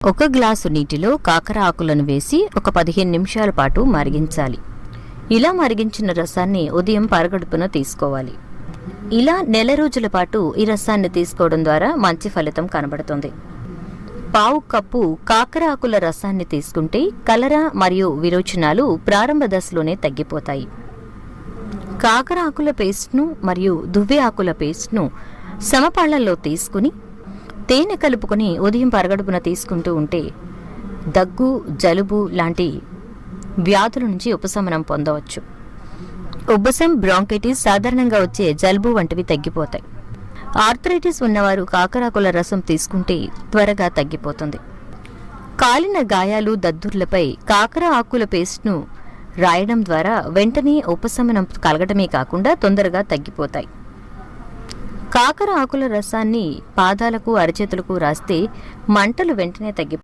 ఒక గ్లాసు నీటిలో కాకర ఆకులను వేసి ఒక 15 నిమిషాల పాటు మరిగించాలి. ఇలా మరిగించిన రసాన్ని ఉదయం పరగడుపున తీసుకోవాలి. ఇలా నెల రోజుల పాటు ఈ రసాన్ని తీసుకోవడం ద్వారా మంచి ఫలితం కనబడుతుంది. పావు కప్పు కాకర ఆకుల రసాన్ని తీసుకుంటే కలరా మరియు విరోచనాలు ప్రారంభ దశలోనే తగ్గిపోతాయి. కాకర ఆకుల పేస్ట్ను మరియు దువ్వె ఆకుల పేస్ట్ను సమపాళ్లలో తీసుకుని తేనె కలుపుకొని ఉదయం పరగడుపున తీసుకుంటూ ఉంటే దగ్గు, జలుబు లాంటి వ్యాధుల నుంచి ఉపశమనం పొందవచ్చు. ఉబ్బసం, బ్రాంకైటిస్, సాధారణంగా వచ్చే జలుబు వంటివి తగ్గిపోతాయి. ఆర్థరైటిస్ ఉన్నవారు కాకరాకుల రసం తీసుకుంటే త్వరగా తగ్గిపోతుంది. కాలిన గాయాలు, దద్దుర్లపై కాకర ఆకుల పేస్ట్ను రాయడం ద్వారా వెంటనే ఉపశమనం కలగటమే కాకుండా తొందరగా తగ్గిపోతాయి. కాకర ఆకుల రసాన్ని పాదాలకు, అరచేతులకు రాస్తే మంటలు వెంటనే తగ్గిపోతాయి.